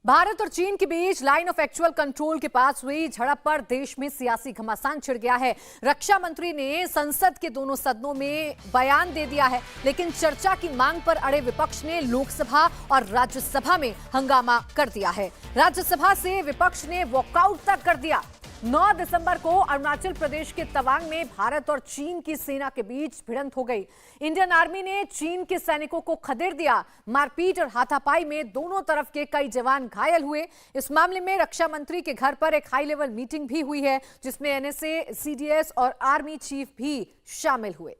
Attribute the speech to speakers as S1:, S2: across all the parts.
S1: भारत और चीन के बीच लाइन ऑफ एक्चुअल कंट्रोल के पास हुई झड़प पर देश में सियासी घमासान छिड़ गया है। रक्षा मंत्री ने संसद के दोनों सदनों में बयान दे दिया है, लेकिन चर्चा की मांग पर अड़े विपक्ष ने लोकसभा और राज्यसभा में हंगामा कर दिया है। राज्यसभा से विपक्ष ने वॉकआउट तक कर दिया। 9 दिसंबर को अरुणाचल प्रदेश के तवांग में भारत और चीन की सेना के बीच भिड़ंत हो गई। इंडियन आर्मी ने चीन के सैनिकों को खदेड़ दिया। मारपीट और हाथापाई में दोनों तरफ के कई जवान घायल हुए। इस मामले में रक्षा मंत्री के घर पर एक हाई लेवल मीटिंग भी हुई है, जिसमें एनएसए, सीडीएस और आर्मी चीफ भी शामिल हुए।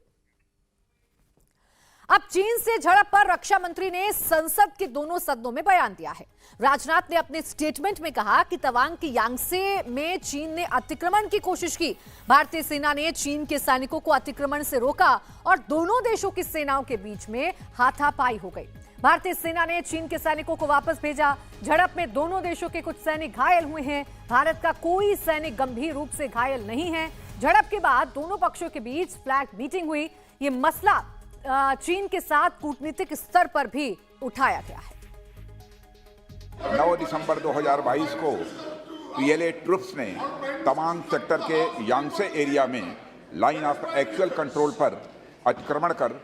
S1: अब चीन से झड़प पर रक्षा मंत्री ने संसद के दोनों सदनों में बयान दिया है। राजनाथ ने अपने स्टेटमेंट में कहा कि तवांग की यांगसे में चीन ने अतिक्रमण की कोशिश की। भारतीय सेना ने चीन के सैनिकों को अतिक्रमण से रोका और दोनों देशों की सेनाओं के बीच में हाथापाई हो गई। भारतीय सेना ने चीन के सैनिकों को वापस भेजा। झड़प में दोनों देशों के कुछ सैनिक घायल हुए हैं। भारत का कोई सैनिक गंभीर रूप से घायल नहीं है। झड़प के बाद दोनों पक्षों के बीच फ्लैग मीटिंग हुई। ये मसला चीन के साथ कूटनीतिक स्तर पर भी उठाया गया है।
S2: 9 दिसंबर 2022 को पीएलए ट्रुप्स ने तवांग सेक्टर के यांगसे एरिया में लाइन ऑफ एक्चुअल कंट्रोल पर अतिक्रमण कर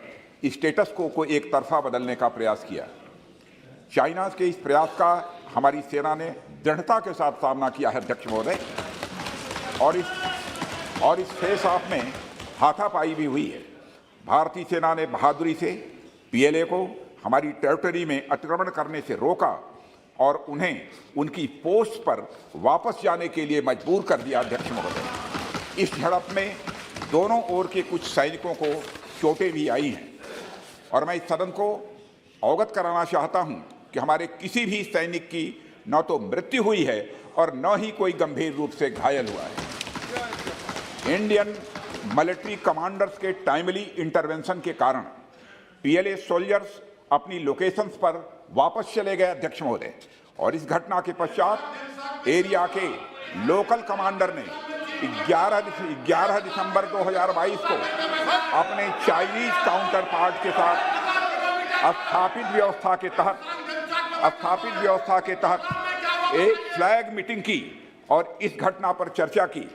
S2: स्टेटस को एक तरफा बदलने का प्रयास किया। चाइना के इस प्रयास का हमारी सेना ने दृढ़ता के साथ सामना किया है, अध्यक्ष महोदय, और इस फेस ऑफ में हाथापाई भी हुई है। भारतीय सेना ने बहादुरी से पीएलए को हमारी टेरिटरी में अतिक्रमण करने से रोका और उन्हें उनकी पोस्ट पर वापस जाने के लिए मजबूर कर दिया। अध्यक्ष महोदय, इस झड़प में दोनों ओर के कुछ सैनिकों को चोटें भी आई हैं और मैं इस सदन को अवगत कराना चाहता हूं कि हमारे किसी भी सैनिक की न तो मृत्यु हुई है और न ही कोई गंभीर रूप से घायल हुआ है। इंडियन मिलिट्री कमांडर्स के टाइमली इंटरवेंशन के कारण पीएलए सोल्जर्स अपनी लोकेशंस पर वापस चले गए, अध्यक्ष महोदय, और इस घटना के पश्चात एरिया के लोकल कमांडर ने 11 दिसंबर 2022 को अपने चाइनीज काउंटर पार्ट के साथ स्थापित व्यवस्था के तहत एक फ्लैग मीटिंग की और इस घटना पर चर्चा की।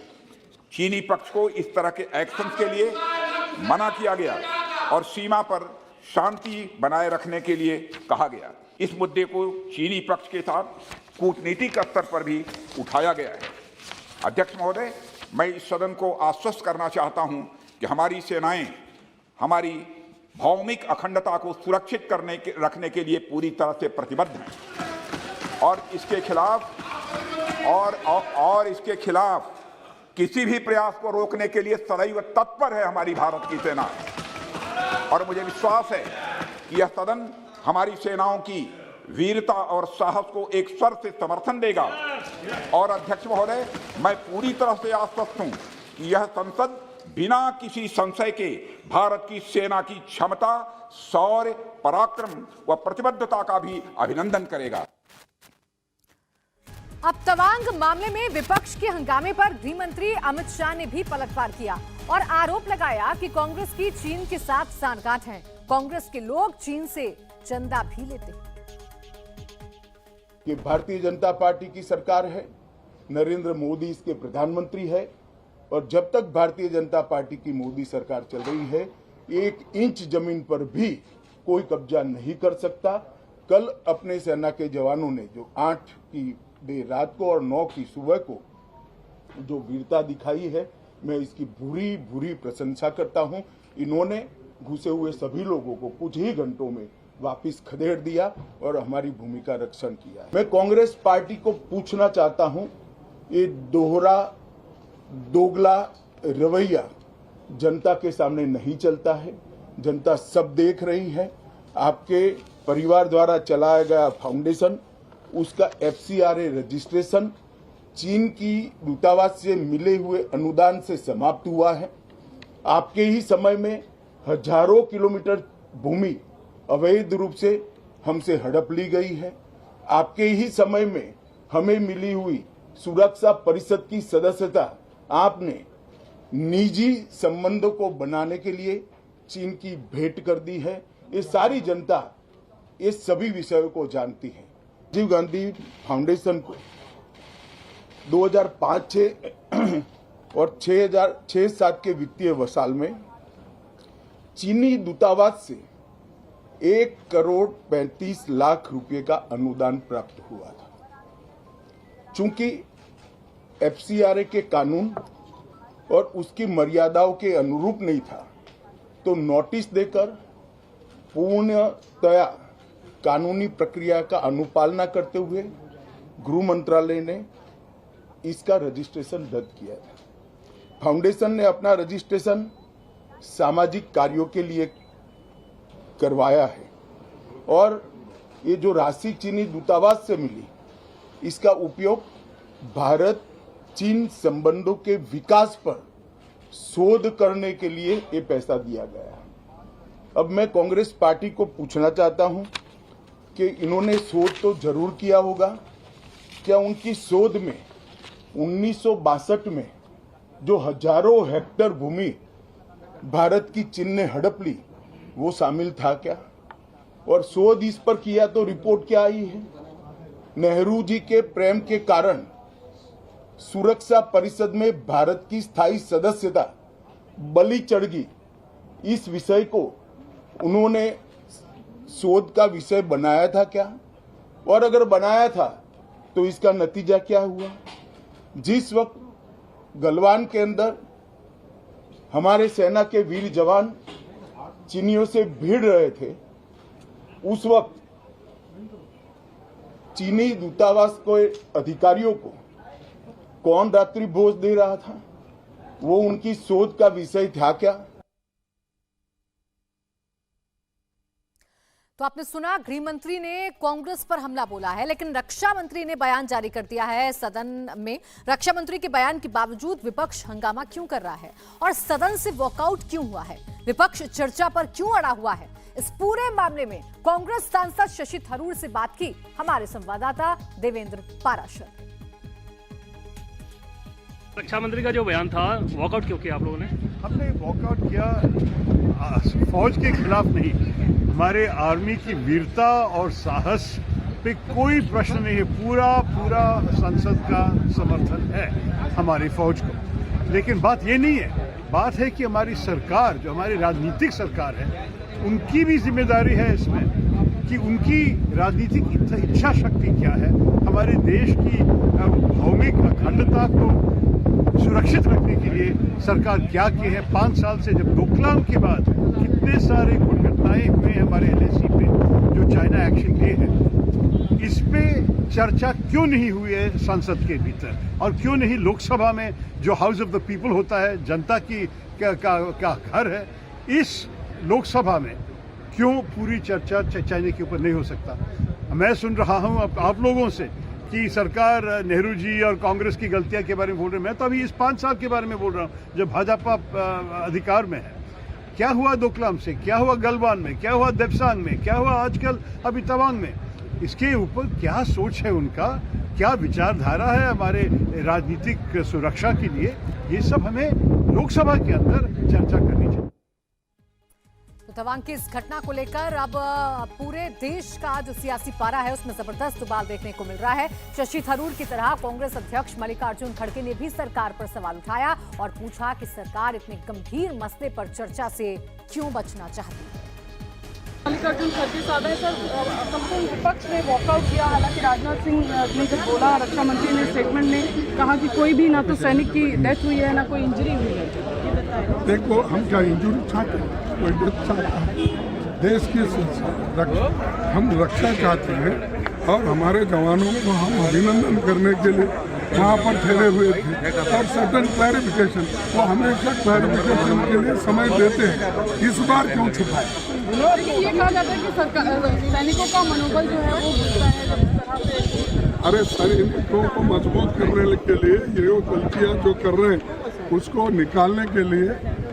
S2: चीनी पक्ष को इस तरह के एक्शंस के लिए मना किया गया और सीमा पर शांति बनाए रखने के लिए कहा गया। इस मुद्दे को चीनी पक्ष के साथ कूटनीतिक स्तर पर भी उठाया गया है। अध्यक्ष महोदय, मैं इस सदन को आश्वस्त करना चाहता हूं कि हमारी सेनाएं हमारी भौमिक अखंडता को सुरक्षित रखने के लिए पूरी तरह से प्रतिबद्ध हैं और इसके खिलाफ किसी भी प्रयास को रोकने के लिए सदैव तत्पर है हमारी भारत की सेना। और मुझे विश्वास है कि यह सदन हमारी सेनाओं की वीरता और साहस को एक स्वर से समर्थन देगा। और अध्यक्ष महोदय, मैं पूरी तरह से आश्वस्त हूं कि यह संसद बिना किसी संशय के भारत की सेना की क्षमता, शौर्य, पराक्रम व प्रतिबद्धता का भी अभिनंदन करेगा।
S1: अब तवांग मामले में विपक्ष के हंगामे पर गृह मंत्री अमित शाह ने भी पलटवार किया और आरोप लगाया कि कांग्रेस की चीन के साथ सांठगांठ है। कांग्रेस के लोग चीन से चंदा भी लेते
S3: कि भारतीय जनता पार्टी की सरकार है, नरेंद्र मोदी इसके प्रधानमंत्री है और जब तक भारतीय जनता पार्टी की मोदी सरकार चल रही है, 1 इंच जमीन पर भी कोई कब्जा नहीं कर सकता। कल अपने सेना के जवानों ने जो 8 की देर रात को और 9 की सुबह को जो वीरता दिखाई है, मैं इसकी भूरी प्रशंसा करता हूं। इन्होंने घुसे हुए सभी लोगों को कुछ ही घंटों में वापस खदेड़ दिया और हमारी भूमि का रक्षण किया। मैं कांग्रेस पार्टी को पूछना चाहता हूं, ये दोगला रवैया जनता के सामने नहीं चलता है। जनता सब देख रही है। आपके परिवार द्वारा चलाया गया फाउंडेशन, उसका FCRA रजिस्ट्रेशन चीन की दूतावास से मिले हुए अनुदान से समाप्त हुआ है। आपके ही समय में हजारों किलोमीटर भूमि अवैध रूप से हमसे हड़प ली गई है। आपके ही समय में हमें मिली हुई सुरक्षा परिषद की सदस्यता आपने निजी संबंधों को बनाने के लिए चीन की भेंट कर दी है। ये सारी जनता इस सभी विषयों को जानती है। राजीव गांधी फाउंडेशन को 2005-6 और 6-7 के वित्तीय वर्षाल में चीनी दूतावास से 1,35,00,000 रुपए का अनुदान प्राप्त हुआ था। चूंकि एफसीआरए के कानून और उसकी मर्यादाओं के अनुरूप नहीं था, तो नोटिस देकर पूर्णतया कानूनी प्रक्रिया का अनुपालना करते हुए गृह मंत्रालय ने इसका रजिस्ट्रेशन रद्द किया था। फाउंडेशन ने अपना रजिस्ट्रेशन सामाजिक कार्यों के लिए करवाया है और ये जो राशि चीनी दूतावास से मिली, इसका उपयोग भारत चीन संबंधों के विकास पर शोध करने के लिए ये पैसा दिया गया है। अब मैं कांग्रेस पार्टी को पूछना चाहता हूं कि इन्होंने शोध तो जरूर किया होगा, क्या उनकी शोध में 1962 में जो हजारों हेक्टेयर भूमि भारत की चीन ने हड़प ली वो शामिल था क्या? और शोध इस पर किया तो रिपोर्ट क्या आई है? नेहरू जी के प्रेम के कारण सुरक्षा परिषद में भारत की स्थायी सदस्यता बलि चढ़ गई। इस विषय को उन्होंने शोध का विषय बनाया था क्या? और अगर बनाया था तो इसका नतीजा क्या हुआ? जिस वक्त गलवान के अंदर हमारे सेना के वीर जवान चीनियों से भिड़ रहे थे, उस वक्त चीनी दूतावास के अधिकारियों को कौन रात्रि भोज दे रहा था? वो उनकी शोध का विषय था क्या?
S1: तो आपने सुना, गृह मंत्री ने कांग्रेस पर हमला बोला है, लेकिन रक्षा मंत्री ने बयान जारी कर दिया है सदन में। रक्षा मंत्री के बयान के बावजूद विपक्ष हंगामा क्यों कर रहा है और सदन से वॉकआउट क्यों हुआ है? विपक्ष चर्चा पर क्यों अड़ा हुआ है? इस पूरे मामले में कांग्रेस सांसद शशि थरूर से बात की हमारे संवाददाता देवेंद्र पाराशर।
S4: रक्षा मंत्री का जो बयान था, वॉकआउट क्यों किया आप लोगों ने?
S5: हमने वॉकआउट किया फौज के खिलाफ नहीं, हमारे आर्मी की वीरता और साहस पे कोई प्रश्न नहीं है। पूरा संसद का समर्थन है हमारी फौज को। लेकिन बात ये नहीं है, बात है कि हमारी सरकार, जो हमारी राजनीतिक सरकार है, उनकी भी जिम्मेदारी है इसमें कि उनकी राजनीतिक इच्छा शक्ति क्या है, हमारे देश की भौगोलिक अखंडता को सुरक्षित रखने के लिए सरकार क्या की है। 5 साल से जब डोकलाम के बाद कितने सारे घटनाएं हुए हमारे एलएसी पे, जो चाइना एक्शन लिए है, इस पे चर्चा क्यों नहीं हुई है संसद के भीतर, और क्यों नहीं लोकसभा में, जो हाउस ऑफ द पीपल होता है, जनता की का घर है, इस लोकसभा में क्यों पूरी चर्चा चाइना के ऊपर नहीं हो सकता? मैं सुन रहा हूं आप लोगों से कि सरकार नेहरू जी और कांग्रेस की गलतियां के बारे में बोल रहे हैं। मैं तो अभी इस 5 साल के बारे में बोल रहा हूं जब भाजपा अधिकार में है। क्या हुआ डोकलाम से, क्या हुआ गलवान में, क्या हुआ देपसांग में, क्या हुआ आजकल अभी तवांग में? इसके ऊपर क्या सोच है उनका, क्या विचारधारा है हमारे राजनीतिक सुरक्षा के लिए, ये सब हमें लोकसभा के अंदर चर्चा करनी चाहिए।
S1: तवांग की इस घटना को लेकर अब पूरे देश का जो सियासी पारा है उसमें जबरदस्त उबाल देखने को मिल रहा है। शशि थरूर की तरह कांग्रेस अध्यक्ष मल्लिकार्जुन खड़गे ने भी सरकार पर सवाल उठाया और पूछा कि सरकार इतने गंभीर मसले पर चर्चा से क्यों बचना चाहती है।
S6: मल्लिकार्जुन खड़गे साहब है सर, संपूर्ण विपक्ष ने वॉकआउट किया। हालांकि राजनाथ सिंह ने जब बोला, रक्षा मंत्री ने स्टेटमेंट में कहा कि कोई भी ना तो सैनिक की डेथ हुई है ना कोई इंजरी हुई है।
S7: देखो, हम क्या इंजरी चाहते हैं, कोई डेथ चाहता है? देश की हम रक्षा चाहते हैं और हमारे जवानों को हम अभिनंदन करने के लिए वहाँ पर ठहरे हुए थे और सर्टन क्लैरिफिकेशन, वो हमेशा क्लैरिफिकेशन के लिए समय देते हैं, इस बार क्यों छुपाए?
S6: लेकिन ये कहा जाता है कि सरकार सैनिकों का मनोबल जो है वो गिरता है जब इस तरह से।
S7: अरे सैनिकों को मजबूत करने के लिए ये गलतियाँ जो कर रहे हैं उसको निकालने के लिए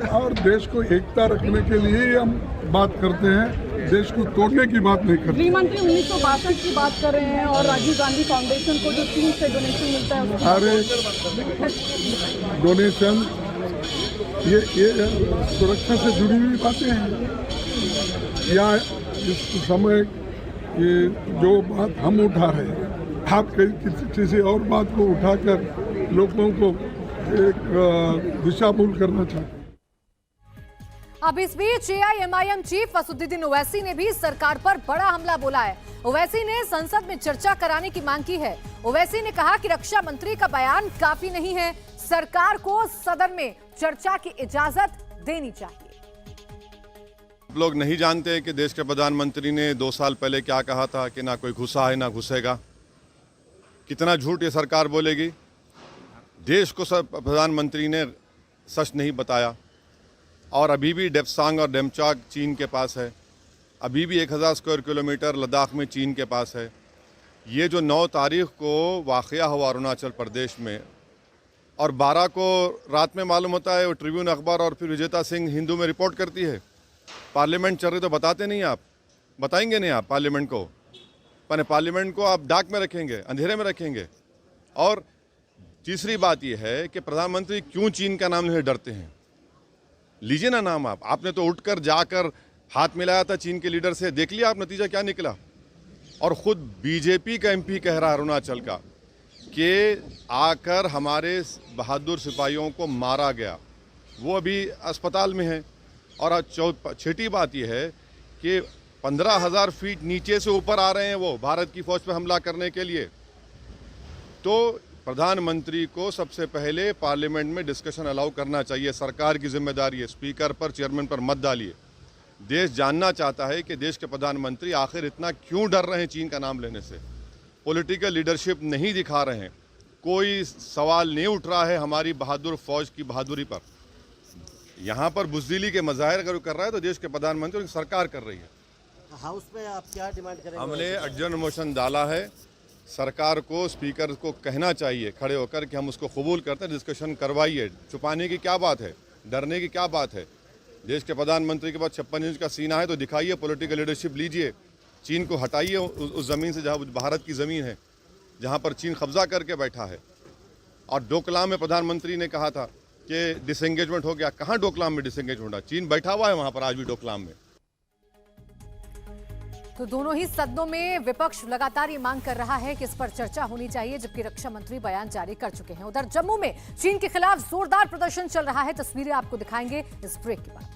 S7: और देश को एकता रखने के लिए हम बात करते हैं, देश को तोड़ने की बात नहीं करते।
S6: गृह मंत्री 1962 की बात कर रहे हैं और राजीव गांधी फाउंडेशन को जो चीन से डोनेशन मिलता है।
S7: अरे डोनेशन ये सुरक्षा से जुड़ी हुई बातें हैं। या इस समय ये जो बात हम उठा रहे हैं, आप किसी और बात को उठाकर लोगों को एक दिशाभूल करना चाहते हैं।
S1: अब इस बीच एआईएमआईएम चीफ असदुद्दीन ओवैसी ने भी सरकार पर बड़ा हमला बोला है। ओवैसी ने संसद में चर्चा कराने की मांग की है। ओवैसी ने कहा कि रक्षा मंत्री का बयान काफी नहीं है, सरकार को सदन में चर्चा की इजाजत देनी चाहिए।
S8: लोग नहीं जानते कि देश के प्रधानमंत्री ने 2 साल पहले क्या कहा था कि ना कोई घुसा है ना घुसेगा। कितना झूठ ये सरकार बोलेगी। देश को प्रधानमंत्री ने सच नहीं बताया और अभी भी डेप्सांग और डेमचाक चीन के पास है। अभी भी 1000 स्क्वायर किलोमीटर लद्दाख में चीन के पास है। ये जो 9 तारीख को वाक़या हुआ अरुणाचल प्रदेश में और 12 को रात में मालूम होता है, वो ट्रिब्यून अखबार और फिर विजेता सिंह हिंदू में रिपोर्ट करती है। पार्लियामेंट चल रही तो बताते नहीं, आप बताएंगे नहीं आप पार्लियामेंट को। पार्लियामेंट को आप डाक में रखेंगे, अंधेरे में रखेंगे। और तीसरी बात यह है कि प्रधानमंत्री क्यों चीन का नाम नहीं डरते हैं। लीजिए ना नाम आप। आपने तो उठकर जाकर हाथ मिलाया था चीन के लीडर से, देख लिया आप नतीजा क्या निकला। और खुद बीजेपी का एमपी कह रहा है अरुणाचल का कि आकर हमारे बहादुर सिपाहियों को मारा गया, वो अभी अस्पताल में है। और छठी बात यह है कि 15,000 फीट नीचे से ऊपर आ रहे हैं वो भारत की फौज पर हमला करने के लिए। तो प्रधानमंत्री को सबसे पहले पार्लियामेंट में डिस्कशन अलाउ करना चाहिए। सरकार की जिम्मेदारी है, स्पीकर पर चेयरमैन पर मत डालिए। देश जानना चाहता है कि देश के प्रधानमंत्री आखिर इतना क्यों डर रहे हैं चीन का नाम लेने से। पॉलिटिकल लीडरशिप नहीं दिखा रहे हैं, कोई सवाल नहीं उठ रहा है हमारी बहादुर फौज की बहादुरी पर। यहाँ पर बुज़दिली के मज़ाहिर अगर कर रहा है तो देश के प्रधानमंत्री और सरकार कर रही है।
S9: हाउस में आप क्या डिमांड करेंगे?
S8: हमने एडजर्न मोशन डाला है। सरकार को, स्पीकर को कहना चाहिए खड़े होकर कि हम उसको कबूल करते हैं, डिस्कशन करवाइए। छुपाने की क्या बात है, डरने की क्या बात है। देश के प्रधानमंत्री के पास 56 इंच का सीना है तो दिखाइए, पॉलिटिकल लीडरशिप लीजिए। चीन को हटाइए उस ज़मीन से जहाँ भारत की ज़मीन है, जहाँ पर चीन कब्जा करके बैठा है। और डोकलाम में प्रधानमंत्री ने कहा था कि डिसएंगेजमेंट हो गया। कहाँ डोकलाम में डिसएंगेजमेंट? चीन बैठा हुआ है वहाँ पर आज भी डोकलाम में।
S1: तो दोनों ही सदनों में विपक्ष लगातार ये मांग कर रहा है कि इस पर चर्चा होनी चाहिए, जबकि रक्षा मंत्री बयान जारी कर चुके हैं। उधर जम्मू में चीन के खिलाफ जोरदार प्रदर्शन चल रहा है। तस्वीरें आपको दिखाएंगे इस ब्रेक के बाद।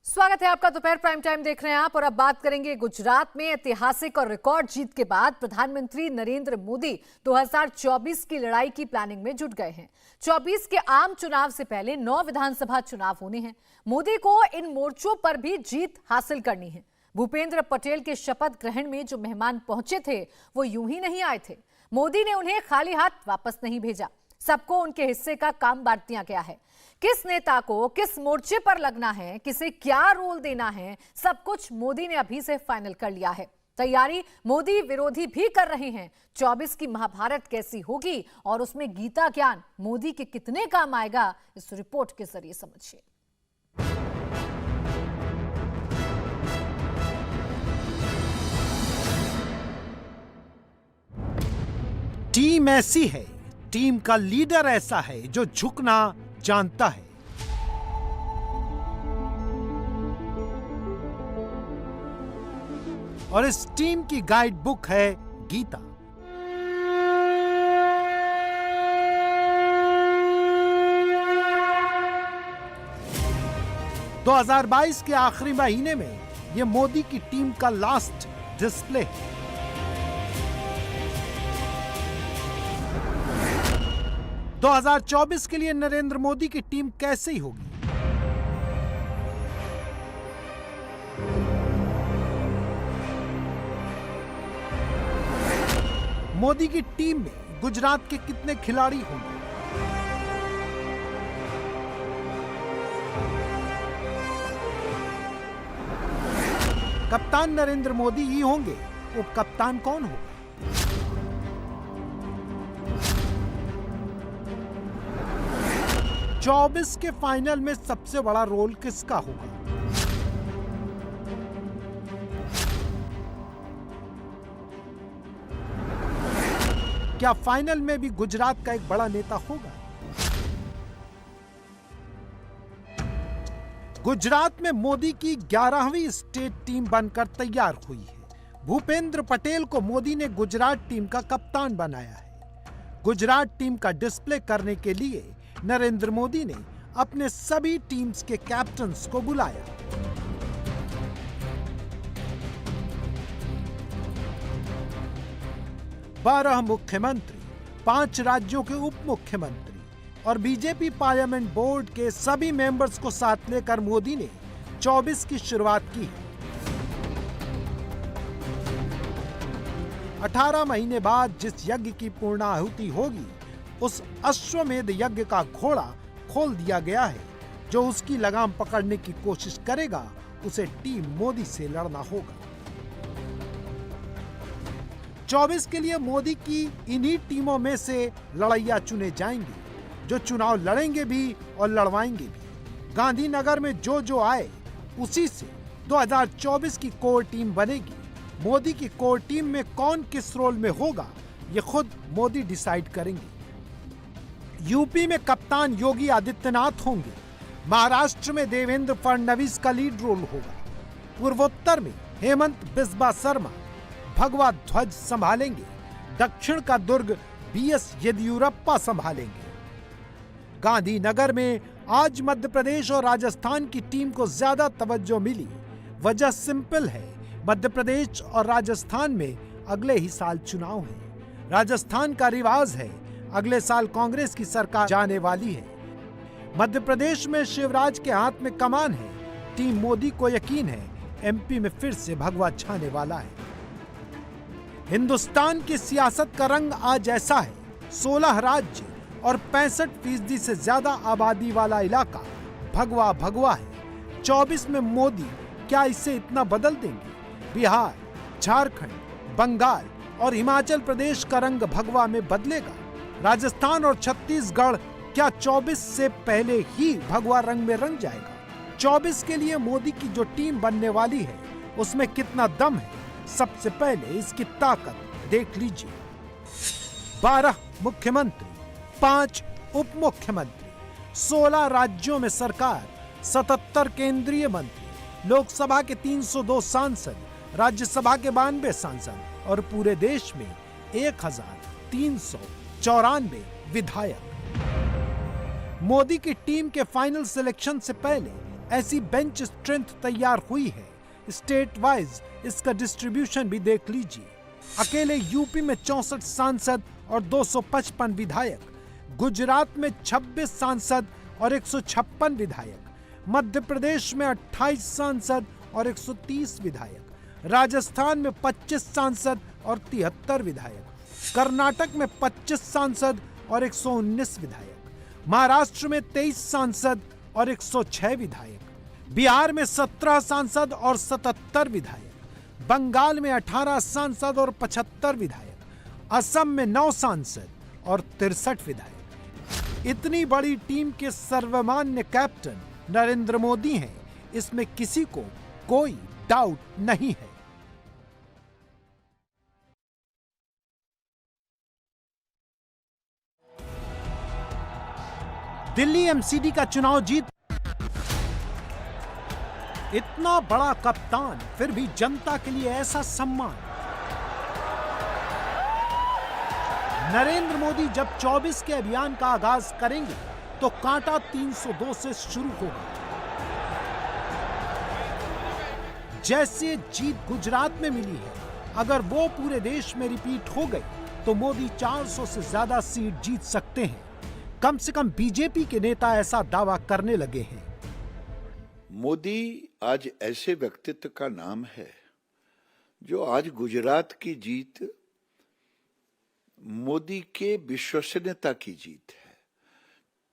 S1: स्वागत है आपका। दोपहर प्राइम टाइम देख रहे हैं आप और अब बात करेंगे गुजरात में ऐतिहासिक और रिकॉर्ड जीत के बाद प्रधानमंत्री नरेंद्र मोदी 2024 की लड़ाई की प्लानिंग में जुट गए हैं। 24 के आम चुनाव से पहले 9 विधानसभा चुनाव होने हैं। मोदी को इन मोर्चों पर भी जीत हासिल करनी है। भूपेंद्र पटेल के शपथ ग्रहण में जो मेहमान पहुंचे थे वो यूं ही नहीं आए थे। मोदी ने उन्हें खाली हाथ वापस नहीं भेजा। सबको उनके हिस्से का काम बांट दिया गया है। किस नेता को किस मोर्चे पर लगना है, किसे क्या रोल देना है, सब कुछ मोदी ने अभी से फाइनल कर लिया है। तैयारी मोदी विरोधी भी कर रहे हैं। 24 की महाभारत कैसी होगी और उसमें गीता ज्ञान मोदी के कितने काम आएगा, इस रिपोर्ट के जरिए समझिए।
S9: टीम ऐसी है, टीम का लीडर ऐसा है जो झुकना जानता है। और इस टीम की गाइड बुक है गीता। तो 2022 के आखिरी महीने में यह मोदी की टीम का लास्ट डिस्प्ले है। तो 2024 के लिए नरेंद्र मोदी की टीम कैसी होगी? मोदी की टीम में गुजरात के कितने खिलाड़ी होंगे? कप्तान नरेंद्र मोदी ही होंगे, उप कप्तान कौन होगा? चौबीस के फाइनल में सबसे बड़ा रोल किसका होगा? क्या फाइनल में भी गुजरात का एक बड़ा नेता होगा? गुजरात में मोदी की 11वीं स्टेट टीम बनकर तैयार हुई है। भूपेंद्र पटेल को मोदी ने गुजरात टीम का कप्तान बनाया है। गुजरात टीम का डिस्प्ले करने के लिए नरेंद्र मोदी ने अपने सभी टीम्स के कैप्टन्स को बुलाया। बारह मुख्यमंत्री, 5 राज्यों के उप मुख्यमंत्री और बीजेपी पार्लियामेंट बोर्ड के सभी मेंबर्स को साथ लेकर मोदी ने 24 की शुरुआत की है। 18 महीने बाद जिस यज्ञ की पूर्णाहुति होगी, उस अश्वमेध यज्ञ का घोड़ा खोल दिया गया है। जो उसकी लगाम पकड़ने की कोशिश करेगा, उसे टीम मोदी से लड़ना होगा। 24 के लिए मोदी की इन्हीं टीमों में से लड़ैया चुने जाएंगे, जो चुनाव लड़ेंगे भी और लड़वाएंगे भी। गांधीनगर में जो आए, उसी से 2024 की कोर टीम बनेगी। मोदी की कोर टीम में कौन किस रोल में होगा, ये खुद मोदी डिसाइड करेंगे। यूपी में कप्तान योगी आदित्यनाथ होंगे। महाराष्ट्र में देवेंद्र फडणवीस का लीड रोल होगा। पूर्वोत्तर में हेमंत बिस्वा शर्मा भगवा ध्वज संभालेंगे। दक्षिण का दुर्ग बीएस येदियुरप्पा संभालेंगे। गांधीनगर में आज मध्य प्रदेश और राजस्थान की टीम को ज्यादा तवज्जो मिली। वजह सिंपल है, मध्य प्रदेश और राजस्थान में अगले ही साल चुनाव है। राजस्थान का रिवाज है, अगले साल कांग्रेस की सरकार जाने वाली है। मध्य प्रदेश में शिवराज के हाथ में कमान है। टीम मोदी को यकीन है, एमपी में फिर से भगवा छाने वाला है। हिंदुस्तान की सियासत का रंग आज ऐसा है, 16 राज्य और 65% से ज्यादा आबादी वाला इलाका भगवा भगवा है। 24 में मोदी क्या इसे इतना बदल देंगे? बिहार, झारखंड, बंगाल और हिमाचल प्रदेश का रंग भगवा में बदलेगा। राजस्थान और छत्तीसगढ़ क्या 24 से पहले ही भगवा रंग में रंग जाएगा? 24 के लिए मोदी की जो टीम बनने वाली है, उसमें कितना दम है, सबसे पहले इसकी ताकत देख लीजिए। 12 मुख्यमंत्री, 5 उप मुख्यमंत्री, 16 राज्यों में सरकार, 77 केंद्रीय मंत्री, लोकसभा के 302 सांसद, राज्यसभा के 92 सांसद और पूरे देश में 1394 विधायक। मोदी की टीम के फाइनल सिलेक्शन से पहले ऐसी बेंच स्ट्रेंथ तैयार हुई है। स्टेट वाइज इसका डिस्ट्रीब्यूशन भी देख लीजिए। अकेले यूपी में 64 सांसद और 255 विधायक, गुजरात में 26 सांसद और 156 विधायक, मध्य प्रदेश में 28 सांसद और 130 विधायक, राजस्थान में 25 सांसद और 73 विधायक, कर्नाटक में 25 सांसद और 119 विधायक, महाराष्ट्र में 23 सांसद और 106 विधायक, बिहार में 17 सांसद और 77 विधायक, बंगाल में 18 सांसद और 75 विधायक, असम में 9 सांसद और 63 विधायक। इतनी बड़ी टीम के सर्वमान्य कैप्टन नरेंद्र मोदी हैं, इसमें किसी को कोई डाउट नहीं है। दिल्ली एमसीडी का चुनाव जीत, इतना बड़ा कप्तान, फिर भी जनता के लिए ऐसा सम्मान। नरेंद्र मोदी जब 24 के अभियान का आगाज करेंगे तो कांटा 302 से शुरू होगा। जैसे जीत गुजरात में मिली है, अगर वो पूरे देश में रिपीट हो गई तो मोदी 400 से ज्यादा सीट जीत सकते हैं। कम से कम बीजेपी के नेता ऐसा दावा करने लगे हैं।
S10: मोदी आज ऐसे व्यक्तित्व का नाम है जो आज गुजरात की जीत मोदी के विश्वसनीयता की जीत है।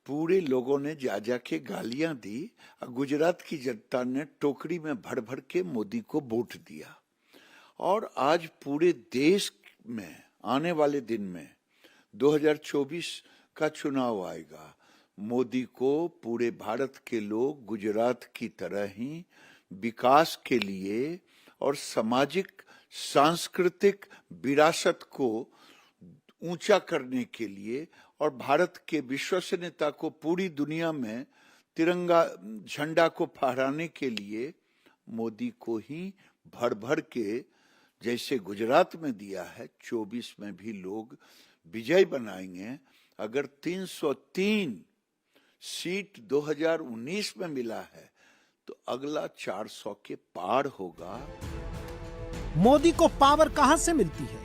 S10: पूरे लोगों ने जा जाके गालियां दी और गुजरात की जनता ने टोकरी में भर भर के मोदी को वोट दिया। और आज पूरे देश में आने वाले दिन में 2024 का चुनाव आएगा। मोदी को पूरे भारत के लोग गुजरात की तरह ही विकास के लिए और सामाजिक सांस्कृतिक विरासत को ऊंचा करने के लिए और भारत के विश्वसनीयता को पूरी दुनिया में तिरंगा झंडा को फहराने के लिए मोदी को ही भर भर के, जैसे गुजरात में दिया है, 24 में भी लोग विजय बनाएंगे। अगर 303 सीट 2019 में मिला है तो अगला 400 के पार होगा।
S9: मोदी को पावर कहां से मिलती है?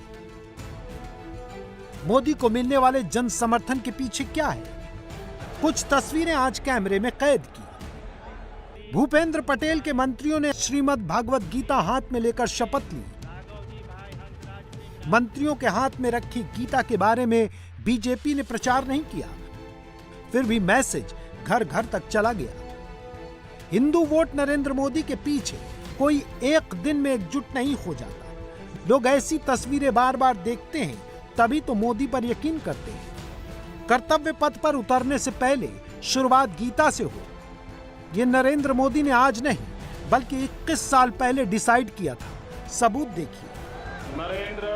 S9: मोदी को मिलने वाले जन समर्थन के पीछे क्या है? कुछ तस्वीरें आज कैमरे में कैद की। भूपेंद्र पटेल के मंत्रियों ने श्रीमद् भागवत गीता हाथ में लेकर शपथ ली। मंत्रियों के हाथ में रखी गीता के बारे में बीजेपी ने प्रचार नहीं किया, फिर भी मैसेज घर घर तक चला गया। हिंदू वोट नरेंद्र मोदी के पीछे कोई एक दिन में एकजुट नहीं हो जाता। लोग ऐसी तस्वीरें बार बार देखते हैं तभी तो मोदी पर यकीन करते हैं। कर्तव्य पथ पर उतरने से पहले शुरुआत गीता से हो, ये नरेंद्र मोदी ने आज नहीं बल्कि 21 साल पहले डिसाइड किया था। सबूत देखिए।
S4: नरेंद्र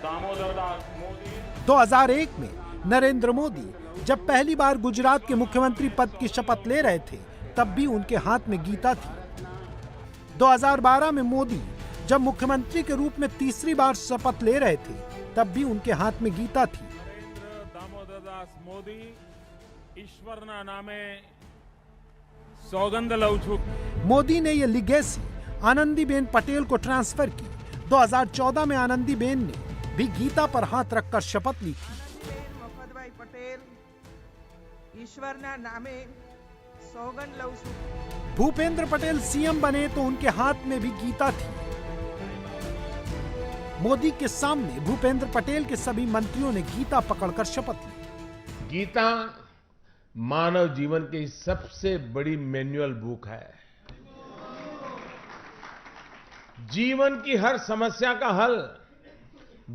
S4: दामोदर दास मोदी
S9: 2001 में नरेंद्र मोदी जब पहली बार गुजरात के मुख्यमंत्री पद की शपथ ले रहे थे तब भी उनके हाथ में गीता थी। 2012 में मोदी जब मुख्यमंत्री के रूप में तीसरी बार शपथ ले रहे थे तब भी उनके हाथ में गीता थी।
S4: दामोदर दास मोदी ईश्वरना नामे सौगंध लઉં છું।
S9: मोदी ने ये लिगेसी आनंदीबेन पटेल को ट्रांसफर की। 2014 में आनंदीबेन ने भी गीता पर हाथ रखकर शपथ ली थी।
S11: મફતભાઈ પટેલ ઈશ્વરના નામે સોગંદ લઉં છું।
S9: भूपेंद्र पटेल सीएम बने तो उनके हाथ में भी गीता थी। मोदी के सामने भूपेंद्र पटेल के सभी मंत्रियों ने गीता पकड़कर शपथ ली।
S12: गीता मानव जीवन की सबसे बड़ी मैनुअल बुक है। जीवन की हर समस्या का हल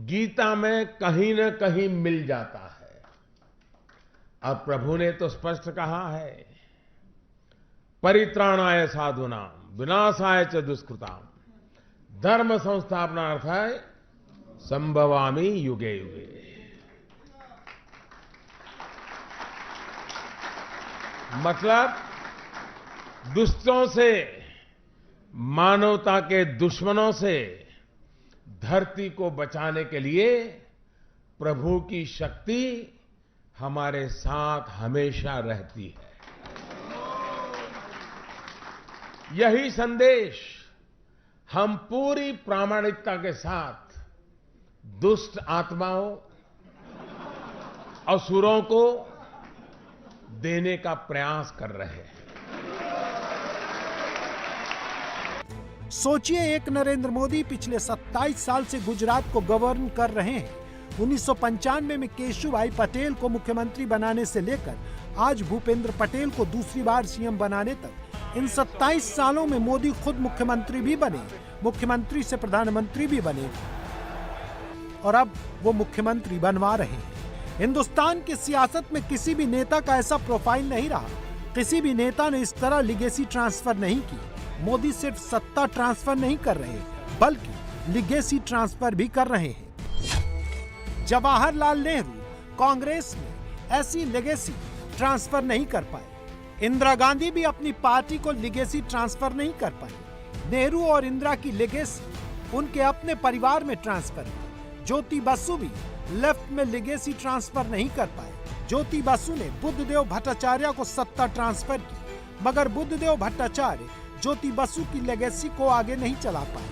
S12: गीता में कहीं न कहीं मिल जाता है। और प्रभु ने तो स्पष्ट कहा है, परित्राणाय साधूनां विनाशाय च दुष्कृतां धर्म संस्थापनार्थाय संभवामि युगे युगे। मतलब दुष्टों से, मानवता के दुश्मनों से धरती को बचाने के लिए प्रभु की शक्ति हमारे साथ हमेशा रहती है। यही संदेश हम पूरी प्रामाणिकता के साथ दुष्ट आत्माओं, असुरों को देने का प्रयास कर रहे हैं।
S9: सोचिए, एक नरेंद्र मोदी पिछले 27 साल से गुजरात को गवर्न कर रहे हैं। 1995 में केशुभाई पटेल को मुख्यमंत्री बनाने से लेकर आज भूपेंद्र पटेल को दूसरी बार सीएम बनाने तक इन 27 सालों में मोदी खुद मुख्यमंत्री भी बने, मुख्यमंत्री से प्रधानमंत्री भी बने और अब वो मुख्यमंत्री बनवा रहे हैं। हिंदुस्तान की सियासत में किसी भी नेता का ऐसा प्रोफाइल नहीं रहा। किसी भी नेता ने इस तरह लिगेसी ट्रांसफर नहीं की। मोदी सिर्फ सत्ता ट्रांसफर नहीं कर रहे बल्कि लिगेसी ट्रांसफर भी कर रहे हैं। जवाहरलाल नेहरू कांग्रेस में ऐसी लिगेसी ट्रांसफर नहीं कर पाए। इंदिरा गांधी भी अपनी पार्टी को लिगेसी ट्रांसफर नहीं कर पाई। नेहरू और इंदिरा की लिगेसी उनके अपने परिवार में ट्रांसफर हुई। ज्योति बसु भी लेफ्ट में लिगेसी ट्रांसफर नहीं कर पाए। ज्योति बसु ने बुद्धदेव भट्टाचार्य को सत्ता ट्रांसफर की, मगर बुद्धदेव भट्टाचार्य ज्योति बसु की लेगेसी को आगे नहीं चला पाए।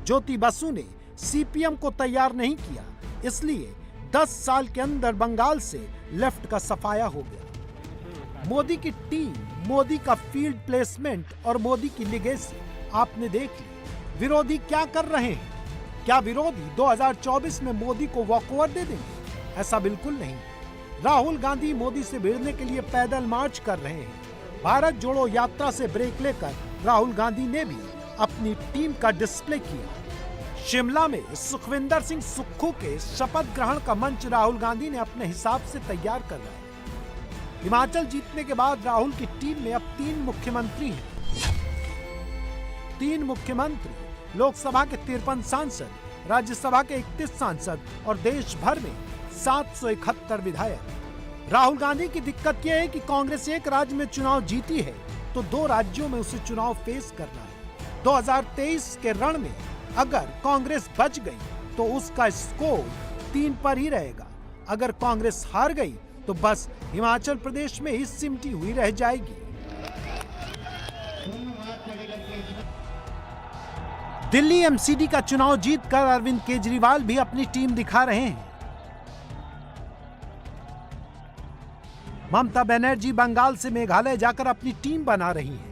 S9: ज्योति बसु ने सीपीएम को तैयार नहीं किया, इसलिए 10 साल के अंदर बंगाल से लेफ्ट का सफाया हो गया। मोदी की टीम, मोदी का फील्ड प्लेसमेंट और मोदी की लिगेसी आपने देख ली। विरोधी क्या कर रहे हैं? क्या विरोधी 2024 में मोदी को वॉकओवर दे देंगे? ऐसा बिल्कुल नहीं। राहुल गांधी मोदी से भिड़ने के लिए पैदल मार्च कर रहे हैं। भारत जोड़ो यात्रा से ब्रेक लेकर राहुल गांधी ने भी अपनी टीम का डिस्प्ले किया। शिमला में सुखविंदर सिंह सुक्खू के शपथ ग्रहण का मंच राहुल गांधी ने अपने हिसाब से तैयार कर रहा है। हिमाचल जीतने के बाद राहुल की टीम में अब 3 मुख्यमंत्री हैं। 3 मुख्यमंत्री, लोकसभा के 53 सांसद, राज्यसभा के 31 सांसद और देश भर में 771 विधायक। राहुल गांधी की दिक्कत यह है कि कांग्रेस एक राज्य में चुनाव जीती है तो 2 राज्यों में उसे चुनाव फेस करना है। 2023 के रण में अगर कांग्रेस बच गई तो उसका स्कोर 3 पर ही रहेगा। अगर कांग्रेस हार गई तो बस हिमाचल प्रदेश में ही सिमटी हुई रह जाएगी। दिल्ली एमसीडी का चुनाव जीतकर अरविंद केजरीवाल भी अपनी टीम दिखा रहे हैं। ममता बनर्जी बंगाल से मेघालय जाकर अपनी टीम बना रही हैं।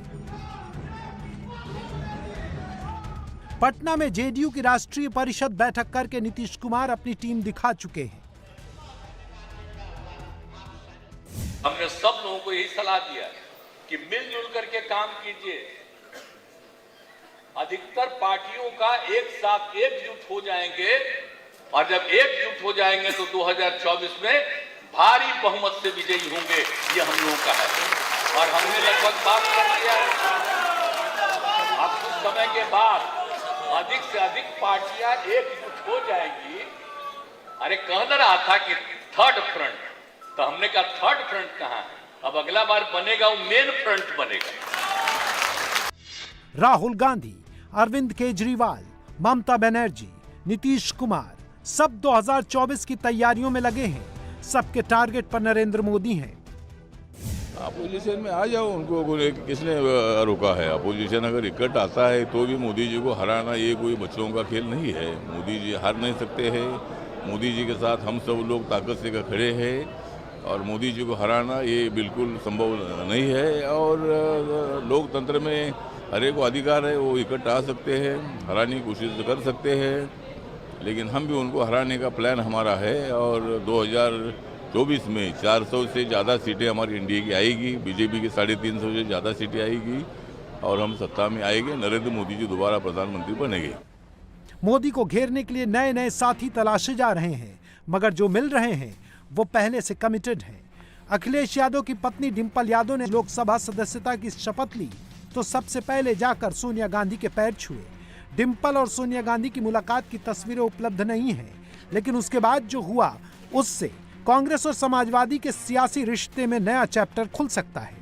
S9: पटना में जेडीयू की राष्ट्रीय परिषद बैठक करके नीतीश कुमार अपनी टीम दिखा चुके हैं।
S13: हमने सब लोगों को यही सलाह दिया कि मिलजुल करके काम कीजिए। अधिकतर पार्टियों का एक साथ एकजुट हो जाएंगे और जब एकजुट हो जाएंगे तो 2024 में भारी बहुमत से विजयी होंगे, ये हम लोगों का है और हमने लगभग बात कर लिया है। अब कुछ समय के बाद अधिक से अधिक पार्टियां एकजुट हो जाएंगी। अरे कह न रहा था कि थर्ड फ्रंट, तो हमने कहा थर्ड फ्रंट कहां है? अब अगला बार बनेगा वो मेन फ्रंट बनेगा।
S9: राहुल गांधी, अरविंद केजरीवाल, ममता बनर्जी, नीतीश कुमार सब 2024 की तैयारियों में लगे हैं। सबके टारगेट पर नरेंद्र मोदी हैं।
S14: अपोजिशन में आ जाओ, उनको किसने रोका है? अपोजिशन अगर इकट्ठ आता है तो भी मोदी जी को हराना ये कोई बच्चों का खेल नहीं है। मोदी जी हार नहीं सकते हैं। मोदी जी के साथ हम सब लोग ताकत से खड़े हैं और मोदी जी को हराना ये बिल्कुल संभव नहीं है। और लोकतंत्र में हर एक को अधिकार है, वो इकट्ठा आ सकते हैं, हराने की कोशिश कर सकते हैं, लेकिन हम भी उनको हराने का प्लान हमारा है। और 2024 में 400 से ज़्यादा सीटें हमारी इंडिया की आएगी, बीजेपी की 350 से ज़्यादा सीटें आएगी और हम सत्ता में आएंगे। नरेंद्र मोदी जी दोबारा प्रधानमंत्री बनेंगे।
S9: मोदी को घेरने के लिए नए नए साथी तलाशे जा रहे हैं, मगर जो मिल रहे हैं वो पहले से कमिटेड हैं। अखिलेश यादव की पत्नी डिंपल यादव ने लोकसभा सदस्यता की शपथ ली तो सबसे पहले जाकर सोनिया गांधी के पैर छुए। डिंपल और सोनिया गांधी की मुलाकात की तस्वीरें उपलब्ध नहीं हैं, लेकिन उसके बाद जो हुआ उससे कांग्रेस और समाजवादी के सियासी रिश्ते में नया चैप्टर खुल सकता है।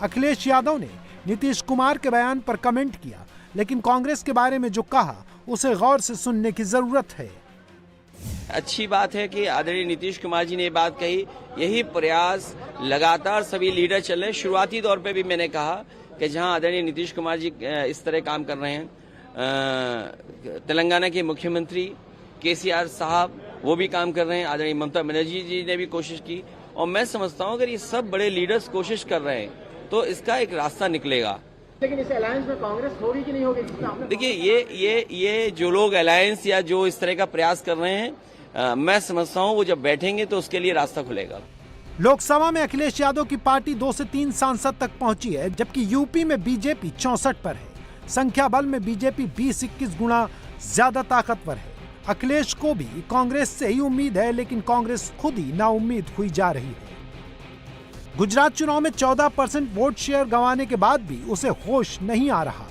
S9: अखिलेश यादव ने नीतीश कुमार के बयान पर कमेंट किया, लेकिन कांग्रेस के बारे में जो कहा उसे गौर से सुनने की जरूरत है।
S15: अच्छी बात है कि आदरणीय नीतीश कुमार जी ने ये बात कही। यही प्रयास लगातार सभी लीडर चल रहे हैं। शुरुआती दौर पे भी मैंने कहा कि जहां आदरणीय नीतीश कुमार जी इस तरह काम कर रहे हैं, तेलंगाना के मुख्यमंत्री केसीआर साहब वो भी काम कर रहे हैं, आदरणीय ममता बनर्जी जी ने भी कोशिश की, और मैं समझता हूं अगर ये सब बड़े लीडर्स कोशिश कर रहे हैं तो इसका एक रास्ता निकलेगा।
S16: लेकिन इस अलायंस में कांग्रेस होगी कि नहीं होगी?
S15: देखिए ये जो लोग अलायंस या जो इस तरह का प्रयास कर रहे हैं, मैं समझता हूं वो जब बैठेंगे तो उसके लिए रास्ता खुलेगा।
S9: लोकसभा में अखिलेश यादव की पार्टी 2 से 3 सांसद तक पहुंची है, जबकि यूपी में बीजेपी 64 पर है। संख्या बल में बीजेपी 20-21 गुना ज्यादा ताकतवर है। अखिलेश को भी कांग्रेस से ही उम्मीद है, लेकिन कांग्रेस खुद ही नाउम्मीद हुई जा रही है। गुजरात चुनाव में 14% वोट शेयर गंवाने के बाद भी उसे होश नहीं आ रहा।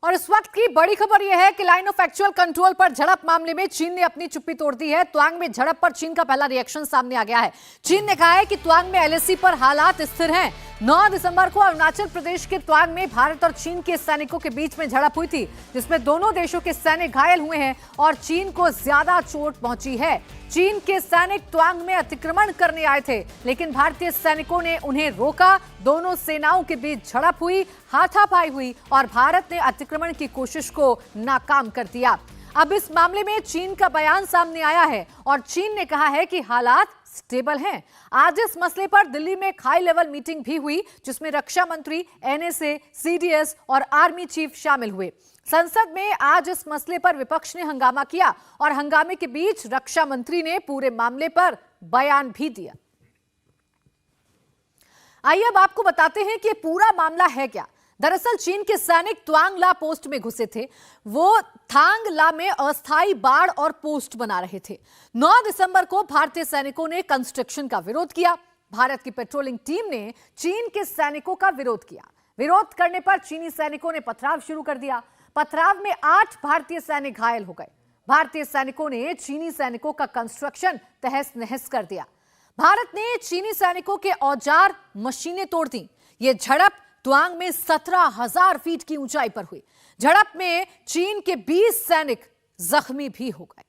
S1: और इस वक्त की बड़ी खबर यह है कि लाइन ऑफ एक्चुअल कंट्रोल पर झड़प मामले में चीन ने अपनी चुप्पी तोड़ दी है। त्वांग में झड़प पर चीन का पहला रिएक्शन सामने आ गया है। चीन ने कहा है कि त्वांग में एलएसी पर हालात स्थिर हैं। 9 दिसंबर को अरुणाचल प्रदेश के त्वांग में भारत और चीन के सैनिकों के बीच में झड़प हुई थी, जिसमें दोनों देशों के सैनिक घायल हुए हैं और चीन को ज्यादा चोट पहुंची है। चीन के सैनिक त्वांग में अतिक्रमण करने आए थे, लेकिन भारतीय सैनिकों ने उन्हें रोका। दोनों सेनाओं के बीच झड़प हुई, हाथापाई हुई और भारत ने अतिक्रमण की कोशिश को नाकाम कर दिया। अब इस मामले में चीन का बयान सामने आया है और चीन ने कहा है कि हालात स्टेबल हैं। आज इस मसले पर दिल्ली में एक हाई लेवल मीटिंग भी हुई, जिसमें रक्षा मंत्री, एनएसए, सीडीएस और आर्मी चीफ शामिल हुए। संसद में आज इस मसले पर विपक्ष ने हंगामा किया और हंगामे के बीच रक्षा मंत्री ने पूरे मामले पर बयान भी दिया। आइए अब आपको बताते हैं कि पूरा मामला है क्या। दरअसल चीन के सैनिक त्वांग ला पोस्ट में घुसे थे। वो थांग ला में अस्थायी बाड़ और पोस्ट बना रहे थे। 9 दिसंबर को भारतीय सैनिकों ने कंस्ट्रक्शन का विरोध किया। भारत की पेट्रोलिंग टीम ने चीन के सैनिकों का विरोध किया। विरोध करने पर चीनी सैनिकों ने पथराव शुरू कर दिया। पथराव में 8 भारतीय सैनिक घायल हो गए। भारतीय सैनिकों ने चीनी सैनिकों का कंस्ट्रक्शन तहस नहस कर दिया। भारत ने चीनी सैनिकों के औजार मशीनें तोड़ दी। ये झड़प त्वांग में 17,000 फीट की ऊंचाई पर हुई। झड़प में चीन के 20 सैनिक जख्मी भी हो गए।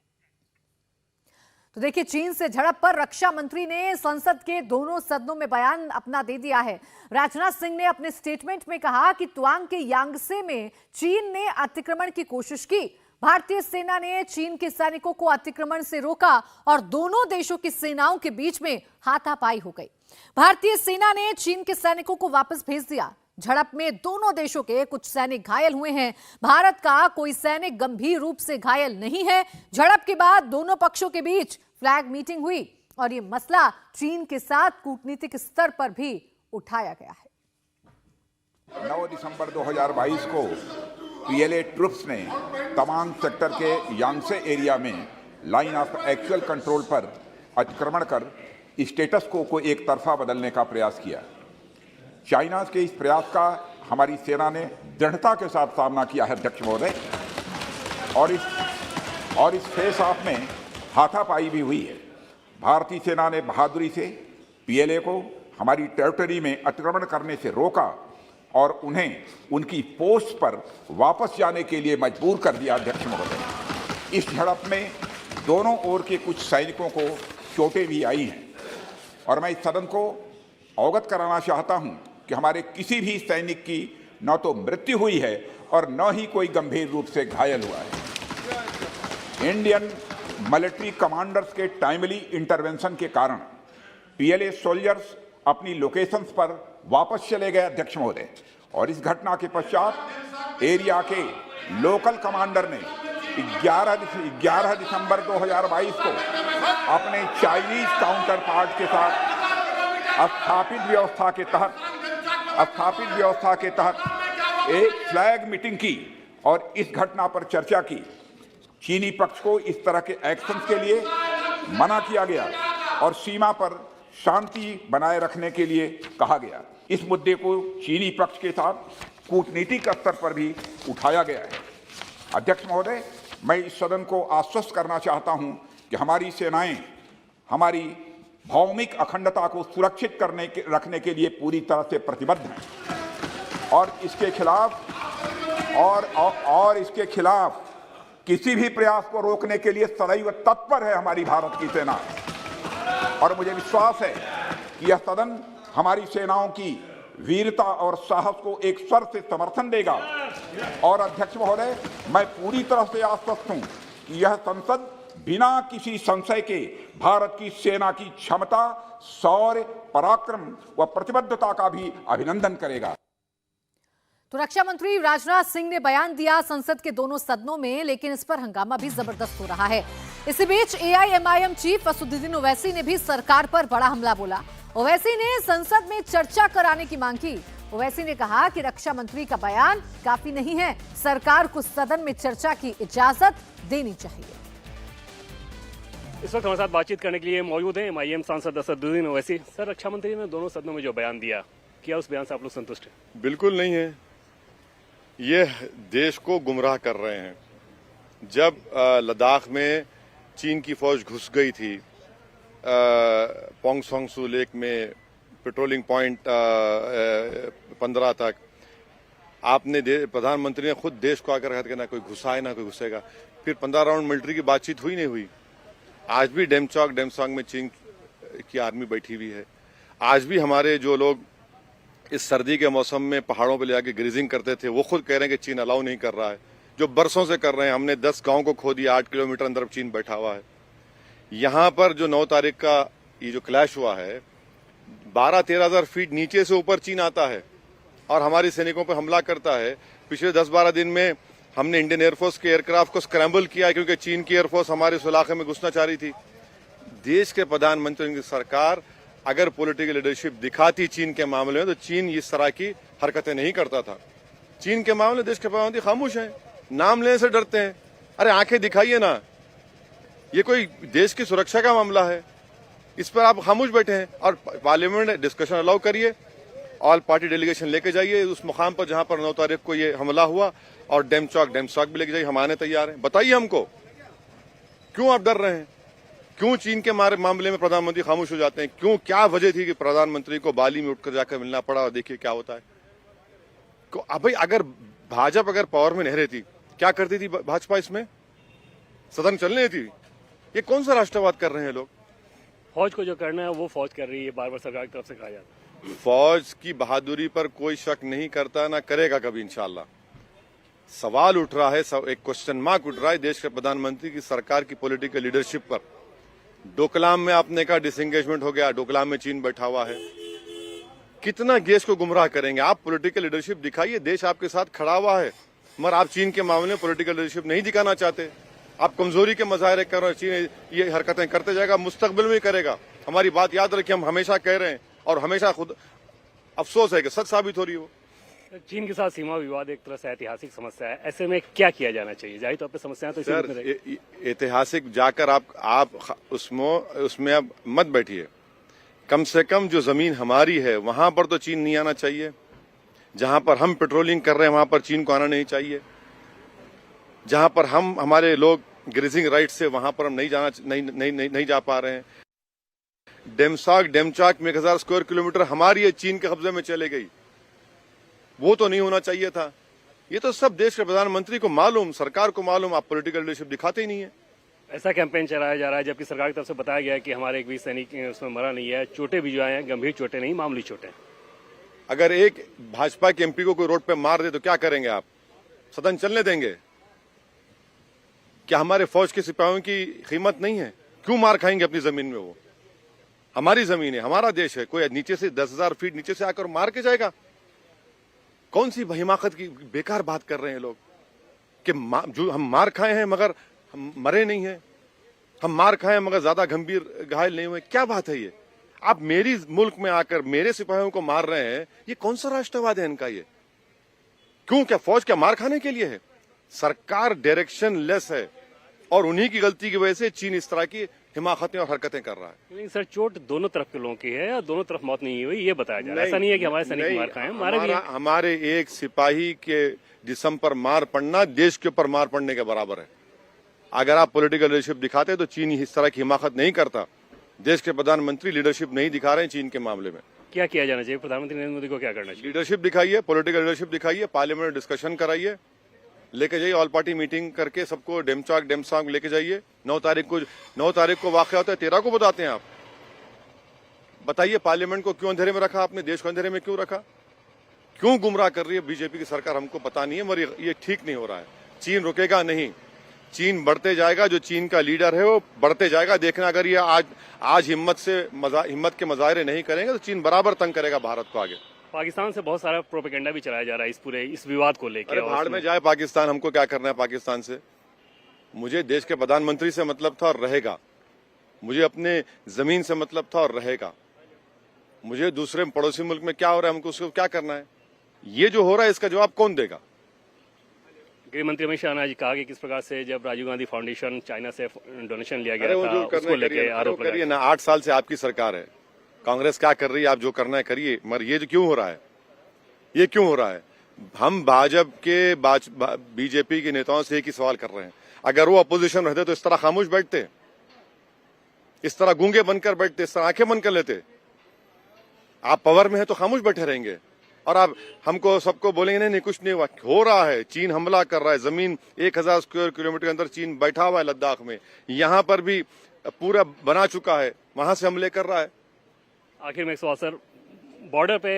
S1: तो देखिए, चीन से झड़प पर रक्षा मंत्री ने संसद के दोनों सदनों में बयान अपना दे दिया है। राजनाथ सिंह ने अपने स्टेटमेंट में कहा कि त्वांग के यांगसे में चीन ने अतिक्रमण की कोशिश की। भारतीय सेना ने चीन के सैनिकों को अतिक्रमण से रोका और दोनों देशों की सेनाओं के बीच में हाथापाई हो गई। भारतीय सेना ने चीन के सैनिकों को वापस भेज दिया। झड़प में दोनों देशों के कुछ सैनिक घायल हुए हैं। भारत का कोई सैनिक गंभीर रूप से घायल नहीं है। झड़प के बाद दोनों पक्षों के बीच फ्लैग मीटिंग हुई और ये मसला चीन के साथ कूटनीतिक स्तर पर भी उठाया गया है।
S2: 9 दिसंबर 2022 को पीएलए ट्रुप्स ने तवांग सेक्टर के यांगसे एरिया में लाइन ऑफ एक्चुअल कंट्रोल पर अतिक्रमण कर स्टेटस को एक तरफा बदलने का प्रयास किया। चाइना के इस प्रयास का हमारी सेना ने दृढ़ता के साथ सामना किया है अध्यक्ष महोदय, और इस फेस ऑफ में हाथापाई भी हुई है। भारतीय सेना ने बहादुरी से पीएलए को हमारी टेरिटरी में अतिक्रमण करने से रोका और उन्हें उनकी पोस्ट पर वापस जाने के लिए मजबूर कर दिया अध्यक्ष महोदय। इस झड़प में दोनों ओर के कुछ सैनिकों को चोटें भी आई हैं और मैं इस सदन को अवगत कराना चाहता हूं कि हमारे किसी भी सैनिक की न तो मृत्यु हुई है और न ही कोई गंभीर रूप से घायल हुआ है। इंडियन मिलिट्री कमांडर्स के टाइमली इंटरवेंशन के कारण पीएलए सोल्जर्स अपनी लोकेशंस पर वापस चले गए अध्यक्ष महोदय, और इस घटना के पश्चात एरिया के लोकल कमांडर ने 11 दिसंबर 2022 को अपने चाइनीज काउंटर पार्ट के साथ स्थापित व्यवस्था के तहत एक फ्लैग मीटिंग की और इस घटना पर चर्चा की। चीनी पक्ष को इस तरह के एक्शन के लिए मना किया गया और सीमा पर शांति बनाए रखने के लिए कहा गया। इस मुद्दे को चीनी पक्ष के साथ कूटनीतिक स्तर पर भी उठाया गया है। अध्यक्ष महोदय, मैं इस सदन को आश्वस्त करना चाहता हूं कि हमारी सेनाएं हमारी भौमिक अखंडता को सुरक्षित रखने के लिए पूरी तरह से प्रतिबद्ध हैं और इसके खिलाफ किसी भी प्रयास को रोकने के लिए सदैव तत्पर है हमारी भारत की सेना। और मुझे विश्वास है कि यह सदन हमारी सेनाओं की वीरता और साहस को एक स्वर से समर्थन देगा। और अध्यक्ष महोदय, मैं पूरी तरह से आश्वस्त हूं कि यह संसद बिना किसी संशय के भारत की सेना की क्षमता, शौर्य, पराक्रम व प्रतिबद्धता का भी अभिनंदन करेगा।
S1: तो रक्षा मंत्री राजनाथ सिंह ने बयान दिया संसद के दोनों सदनों में, लेकिन इस पर हंगामा भी जबरदस्त हो रहा है। इसी बीच एआईएमआईएम चीफ असदुद्दीन ओवैसी ने भी सरकार पर बड़ा हमला बोला। ओवैसी ने संसद में चर्चा कराने की मांग की। ओवैसी ने कहा कि रक्षा मंत्री का बयान काफी नहीं है, सरकार को सदन में चर्चा की इजाजत देनी चाहिए।
S4: इस वक्त हमारे साथ बातचीत करने के लिए मौजूद हैं एमआईएम सांसद असदुद्दीन ओवैसी। सर, रक्षा मंत्री ने दोनों सदनों में जो बयान दिया, क्या उस बयान से आप लोग संतुष्ट हैं?
S8: बिल्कुल नहीं है। ये देश को गुमराह कर रहे हैं। जब लद्दाख में चीन की फौज घुस गई थी पोंगसोंग सू लेक में पेट्रोलिंग पॉइंट 15 तक, आपने प्रधानमंत्री ने खुद देश को आकर कहा कि ना कोई घुसा है ना कोई घुसेगा। फिर 15 राउंड मिलिट्री की बातचीत हुई नहीं हुई। आज भी डेमसोंग में चीन की आर्मी बैठी हुई है। आज भी हमारे जो लोग इस सर्दी के मौसम में पहाड़ों पर ले आके ग्रीजिंग करते थे, वो खुद कह रहे हैं कि चीन अलाउ नहीं कर रहा है, जो बरसों से कर रहे हैं। हमने 10 गांव को खो दिया, 8 किलोमीटर अंदर चीन बैठा हुआ है। यहाँ पर जो 9 तारीख का ये जो क्लैश हुआ है, 12-13 हजार फीट नीचे से ऊपर चीन आता है और हमारी सैनिकों पर हमला करता है। पिछले 10-12 दिन में हमने इंडियन एयरफोर्स के एयरक्राफ्ट को स्क्रैम्बल किया है क्योंकि चीन की एयरफोर्स हमारे इस इलाके में घुसना चाह रही थी। देश के प्रधानमंत्री की सरकार अगर पॉलिटिकल लीडरशिप दिखाती चीन के मामले में, तो चीन इस तरह की हरकतें नहीं करता था। चीन के मामले देश के प्रधानमंत्री खामोश हैं, नाम लेने से डरते हैं। अरे आंखें दिखाइए ना, ये कोई देश की सुरक्षा का मामला है, इस पर आप खामोश बैठे हैं। और पार्लियामेंट में डिस्कशन अलाउ करिए, ऑल पार्टी डेलीगेशन लेके जाइए उस मुकाम पर जहां पर 9 तारीख को ये हमला हुआ, और डेमचौक भी लेके जाइए, हम आने तैयार हैं। बताइए हमको क्यों आप डर रहे हैं? क्यों चीन के मामले में प्रधानमंत्री खामोश हो जाते हैं? क्यों, क्या वजह थी कि प्रधानमंत्री को बाली में उठकर जाकर मिलना पड़ा? और देखिए क्या होता है। भाई अगर भाजपा अगर पावर में नहीं रहती, क्या करती थी भाजपा? इसमें सदन चलने थी। ये कौन सा राष्ट्रवाद कर रहे हैं लोग?
S4: फौज को जो करना है वो फौज कर रही है, बार बार सरकार की तरफ से कहा जाता है।
S8: फौज की बहादुरी पर कोई शक नहीं करता, ना करेगा कभी इंशाल्लाह। सवाल उठ रहा है, एक क्वेश्चन मार्क उठ रहा है देश के प्रधानमंत्री की सरकार की पॉलिटिकल लीडरशिप पर। डोकलाम में आपने कहा डिसएंगेजमेंट हो गया, डोकलाम में चीन बैठा हुआ है। कितना देश को गुमराह करेंगे आप? पॉलिटिकल लीडरशिप दिखाइए, देश आपके साथ खड़ा हुआ है, मगर आप चीन के मामले में पॉलिटिकल लीडरशिप नहीं दिखाना चाहते। आप कमजोरी के मुजाहरे कर रहे हैं। चीन ये हरकतें करते जाएगा, मुस्तकबिल में करेगा। हमारी बात याद रखिए, हम हमेशा कह रहे हैं और हमेशा खुद अफसोस है कि सच साबित हो रही हो।
S4: चीन के साथ सीमा विवाद एक तरह से ऐतिहासिक समस्या है, ऐसे में क्या किया जाना चाहिए? जाहिर तौर पर समस्याएं तो
S8: सर, ऐतिहासिक जाकर आप उसमें अब मत बैठिए। कम से कम जो जमीन हमारी है वहां पर तो चीन नहीं आना चाहिए। जहां पर हम पेट्रोलिंग कर रहे हैं वहां पर चीन को आना नहीं चाहिए। जहां पर हमारे लोग ग्रेजिंग राइट से वहां पर हम नहीं जा पा रहे हैं। डेमचाक में 1000 स्क्वायर किलोमीटर हमारी चीन के कब्जे में चले गई, वो तो नहीं होना चाहिए था। ये तो सब देश के प्रधानमंत्री को मालूम, सरकार को मालूम, आप पॉलिटिकल लीडरशिप दिखाते ही नहीं है।
S4: ऐसा कैंपेन चलाया जा रहा है जबकि सरकार की तरफ से बताया गया है कि हमारे एक वीर सैनिक उसमें मरा नहीं है, चोटें भी जो आए हैं गंभीर चोटें नहीं, मामूली चोटें।
S8: अगर एक भाजपा के एमपी को कोई रोड पे मार दे तो क्या करेंगे आप? सदन चलने देंगे? क्या हमारे फौज के सिपाहियों की कीमत नहीं है? क्यों मार खाएंगे अपनी जमीन में? वो हमारी जमीन है, हमारा देश है। कोई नीचे से 10,000 फीट नीचे से आकर मार के जाएगा? कौन सी हिमाकत की बेकार बात कर रहे हैं लोग कि जो हम मार खाए हैं मगर हम मरे नहीं हैं, हम मार खाए हैं मगर ज्यादा गंभीर घायल नहीं हुए। क्या बात है ये? आप मेरी मुल्क में आकर मेरे सिपाहियों को मार रहे हैं, ये कौन सा राष्ट्रवाद है इनका? ये क्यों? क्या फौज क्या मार खाने के लिए है? सरकार डायरेक्शन लेस है और उन्हीं की गलती की वजह से चीन इस तरह की हिमाकतें और हरकतें कर रहा है।
S4: लेकिन सर, चोट दोनों तरफ के लोगों की है और दोनों तरफ मौत नहीं हुई, ये बताया जा रहा है। ऐसा नहीं है कि हमारे सैनिक मार खाए, मारे भी हैं।
S8: हमारे एक सिपाही के जिस्म पर मार पड़ना देश के ऊपर मार पड़ने के बराबर है। अगर आप पॉलिटिकल लीडरशिप दिखाते तो चीन इस तरह की हिमाकत नहीं करता। देश के प्रधानमंत्री लीडरशिप नहीं दिखा रहे हैं चीन के मामले में।
S4: क्या किया जाना चाहिए? प्रधानमंत्री नरेंद्र मोदी को क्या करना चाहिए?
S8: लीडरशिप दिखाइए, पॉलिटिकल लीडरशिप दिखाइए, पार्लियामेंट में डिस्कशन कराइए, लेके जाइए, ऑल पार्टी मीटिंग करके सबको डेमसांग लेके जाइए। 9 तारीख को वाकया होता है, 13 को बताते हैं आप। बताइए पार्लियामेंट को क्यों अंधेरे में रखा आपने? देश को अंधेरे में क्यों रखा? क्यों गुमराह कर रही है बीजेपी की सरकार? हमको पता नहीं है, मगर ये ठीक नहीं हो रहा है। चीन रुकेगा नहीं, चीन बढ़ते जाएगा। जो चीन का लीडर है वो बढ़ते जाएगा। देखना, अगर ये आज हिम्मत के मुजाहरे नहीं करेंगे तो चीन बराबर तंग करेगा भारत को आगे।
S4: पाकिस्तान से बहुत सारा प्रोपेगेंडा भी चलाया जा रहा है इस विवाद को लेकर।
S8: भाड़ में जाए पाकिस्तान, हमको क्या करना है पाकिस्तान से? मुझे देश के प्रधानमंत्री से मतलब था और रहेगा। मुझे अपने जमीन से मतलब था और रहेगा। मुझे दूसरे पड़ोसी मुल्क में क्या हो रहा है हमको उसको क्या करना है? ये जो हो रहा है इसका जवाब कौन देगा?
S4: गृह मंत्री अमित शाह ने आज कहा कि किस प्रकार से जब राजीव गांधी फाउंडेशन चाइना से डोनेशन लिया गया था उसको लेके आरोप
S8: करिए ना। 8 साल से आपकी सरकार है, कांग्रेस क्या कर रही है? आप जो करना है करिए, मगर ये जो क्यों हो रहा है? ये क्यों हो रहा है? हम बीजेपी के नेताओं से एक ही सवाल कर रहे हैं। अगर वो अपोजिशन रहते तो इस तरह खामोश बैठते, इस तरह गूंगे बनकर बैठते, इस तरह आंखें बंद कर लेते? आप पावर में है तो खामोश बैठे रहेंगे और आप हमको सबको बोलेंगे नहीं कुछ नहीं हुआ। हो रहा है, चीन हमला कर रहा है। जमीन 1000 स्क्वायर किलोमीटर के अंदर चीन बैठा हुआ है लद्दाख में। यहां पर भी पूरा बना चुका है, वहां से हमले कर रहा है।
S4: आखिर में एक सवाल सर, बॉर्डर पे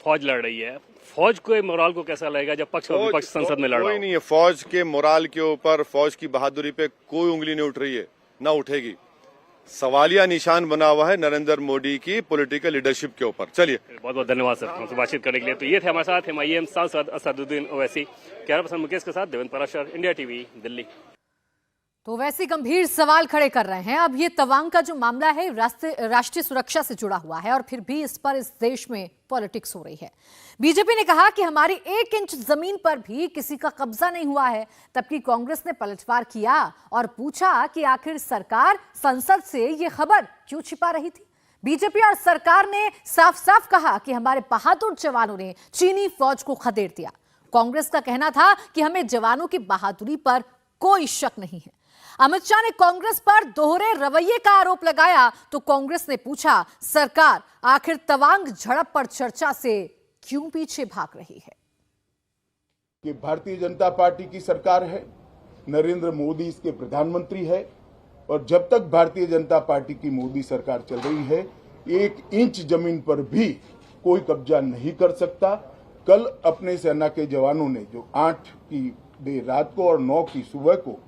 S4: फौज लड़ रही है, फौज के मोराल को कैसा लगेगा जब पक्ष और विपक्ष संसद में लड़ रहा है?
S8: कोई नहीं है फौज के मोराल के ऊपर, फौज की बहादुरी पे कोई उंगली नहीं उठ रही है, ना उठेगी। सवालिया निशान बना हुआ है नरेंद्र मोदी की पॉलिटिकल लीडरशिप के ऊपर। चलिए,
S4: बहुत बहुत धन्यवाद सर हमसे बातचीत करने के लिए। तो ये थे हमारे साथ MIM सांसद असदुद्दीन ओवैसी। कैमरा पर्सन मुकेश के साथ देवेंद्र पराशर, इंडिया टीवी, दिल्ली।
S1: तो वैसे गंभीर सवाल खड़े कर रहे हैं। अब ये तवांग का जो मामला है राष्ट्रीय सुरक्षा से जुड़ा हुआ है और फिर भी इस पर इस देश में पॉलिटिक्स हो रही है। बीजेपी ने कहा कि हमारी 1 इंच जमीन पर भी किसी का कब्जा नहीं हुआ है, तबकि कांग्रेस ने पलटवार किया और पूछा कि आखिर सरकार संसद से ये खबर क्यों छिपा रही थी। बीजेपी और सरकार ने साफ साफ कहा कि हमारे बहादुर जवानों ने चीनी फौज को खदेड़ दिया। कांग्रेस का कहना था कि हमें जवानों की बहादुरी पर कोई शक नहीं है। अमित शाह ने कांग्रेस पर दोहरे रवैये का आरोप लगाया तो कांग्रेस ने पूछा, सरकार आखिर तवांग झड़प पर चर्चा से क्यों पीछे भाग रही है?
S3: कि भारतीय जनता पार्टी की सरकार है, नरेंद्र मोदी इसके प्रधानमंत्री है और जब तक भारतीय जनता पार्टी की मोदी सरकार चल रही है, 1 इंच जमीन पर भी कोई कब्जा नहीं कर सकता। कल अपने सेना के जवानों ने जो 8 की देर रात को और 9 की सुबह को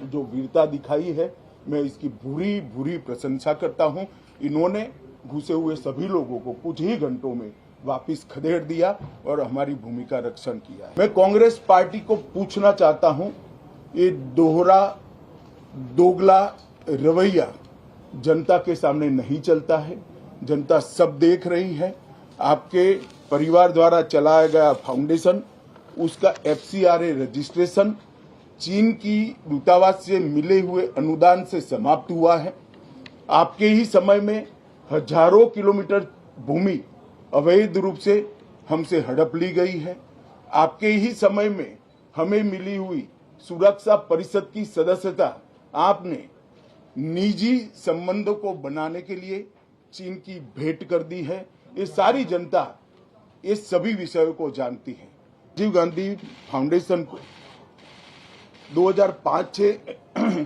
S3: जो वीरता दिखाई है, मैं इसकी भूरी भूरी प्रशंसा करता हूं। इन्होंने घुसे हुए सभी लोगों को कुछ ही घंटों में वापिस खदेड़ दिया और हमारी भूमि का रक्षण किया। मैं कांग्रेस पार्टी को पूछना चाहता हूं, ये दोगला रवैया जनता के सामने नहीं चलता है। जनता सब देख रही है। आपके परिवार द्वारा चलाया गया फाउंडेशन, उसका FCRA रजिस्ट्रेशन चीन की दूतावास से मिले हुए अनुदान से समाप्त हुआ है। आपके ही समय में हजारों किलोमीटर भूमि अवैध रूप से हमसे हड़प ली गई है। आपके ही समय में हमें मिली हुई सुरक्षा परिषद की सदस्यता आपने निजी संबंधों को बनाने के लिए चीन की भेंट कर दी है। ये सारी जनता इस सभी विषयों को जानती है। राजीव गांधी फाउंडेशन को 2005-6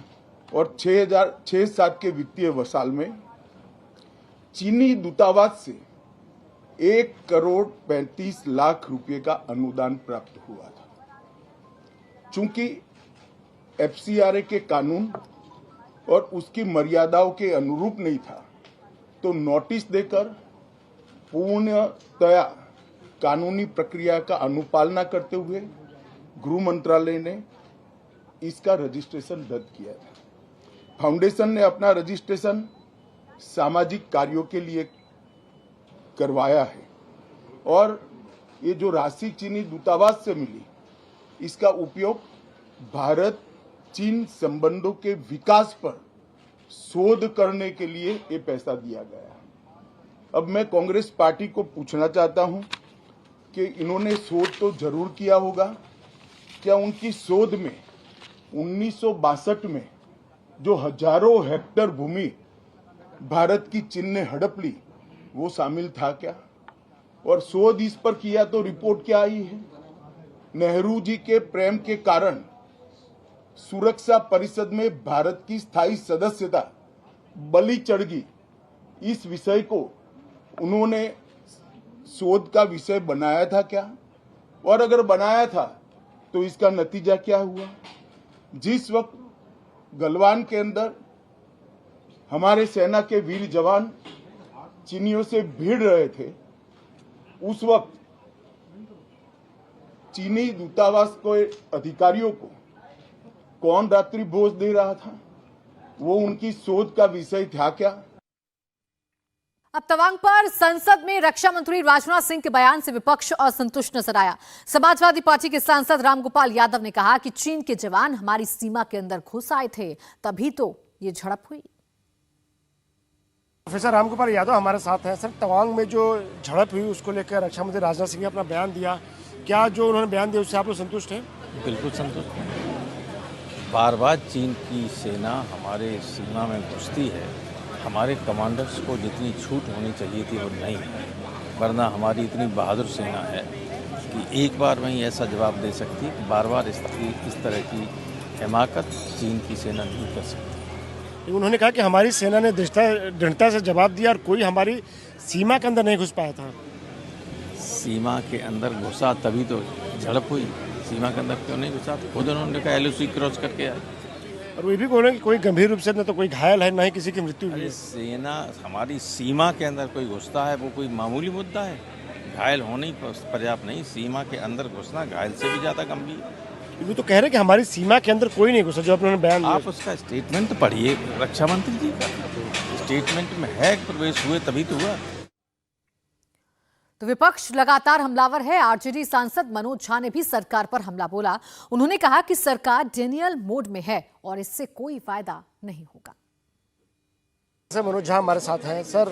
S3: और 2006-07 के वित्तीय वर्ष में चीनी दूतावास से 1,35,00,000 रुपए का अनुदान प्राप्त हुआ था। चूंकि FCRA के कानून और उसकी मर्यादाओं के अनुरूप नहीं था, तो नोटिस देकर पूर्णतया कानूनी प्रक्रिया का अनुपालना करते हुए गृह मंत्रालय ने इसका रजिस्ट्रेशन रद्द किया था। फाउंडेशन ने अपना रजिस्ट्रेशन सामाजिक कार्यों के लिए करवाया है और ये जो राशि चीनी दूतावास से मिली, इसका उपयोग भारत चीन संबंधों के विकास पर शोध करने के लिए ये पैसा दिया गया है। अब मैं कांग्रेस पार्टी को पूछना चाहता हूं कि इन्होंने शोध तो जरूर किया होगा, क्या उनकी शोध में 1962 में जो हजारों हेक्टेयर भूमि भारत की चीन ने हड़प ली, वो शामिल था क्या? और शोध इस पर किया तो रिपोर्ट क्या आई है? नेहरू जी के प्रेम के कारण सुरक्षा परिषद में भारत की स्थायी सदस्यता बलि चढ़ गई। इस विषय को उन्होंने शोध का विषय बनाया था क्या? और अगर बनाया था तो इसका नतीजा क्या हुआ? जिस वक्त गलवान के अंदर हमारे सेना के वीर जवान चीनियों से भिड़ रहे थे, उस वक्त चीनी दूतावास के अधिकारियों को कौन रात्रि भोज दे रहा था? वो उनकी शोध का विषय था क्या?
S1: अब तवांग पर संसद में रक्षा मंत्री राजनाथ सिंह के बयान से विपक्ष असंतुष्ट नजर आया। समाजवादी पार्टी के सांसद रामगोपाल यादव ने कहा कि चीन के जवान हमारी सीमा के अंदर घुस आए थे, तभी तो ये झड़प हुई।
S17: प्रोफेसर रामगोपाल यादव हमारे साथ हैं। सर, तवांग में जो झड़प हुई उसको लेकर रक्षा मंत्री राजनाथ सिंह ने अपना बयान दिया। क्या जो उन्होंने बयान दिया उससे आप लोग संतुष्ट हैं?
S18: बिल्कुल संतुष्ट हैं। बार बार चीन की सेना हमारे सीमा में घुसती है। हमारे कमांडर्स को जितनी छूट होनी चाहिए थी वो नहीं है, वरना हमारी इतनी बहादुर सेना है कि एक बार वहीं ऐसा जवाब दे सकती है। बार बार इस तरह की हिमाकत चीन की सेना नहीं कर सकती।
S17: उन्होंने कहा कि हमारी सेना ने दृढ़ता से जवाब दिया और कोई हमारी सीमा के अंदर नहीं घुस पाया था।
S18: सीमा के अंदर घुसा तभी तो झड़प हुई। सीमा के अंदर क्यों नहीं घुसा? खुद उन्होंने कहा LOC क्रॉस करके आए।
S17: और वो भी बोले कि कोई गंभीर रूप से न तो कोई घायल है, न ही किसी की मृत्यु हुई है।
S18: सेना हमारी सीमा के अंदर कोई घुसता है वो कोई मामूली मुद्दा है? घायल होने ही पर्याप्त नहीं, सीमा के अंदर घुसना घायल से भी ज़्यादा गंभीर।
S17: वो तो कह रहे कि हमारी सीमा के अंदर कोई नहीं घुसा, जो उन्होंने बयान दिया।
S18: आप उसका स्टेटमेंट पढ़िए रक्षा मंत्री जी का। स्टेटमेंट में है प्रवेश हुए तभी तो हुआ।
S1: तो विपक्ष लगातार हमलावर है। आरजेडी सांसद मनोज झा ने भी सरकार पर हमला बोला। उन्होंने कहा कि सरकार डेनियल मोड में है और इससे कोई फायदा नहीं होगा।
S17: सर मनोज झा हमारे साथ हैं। सर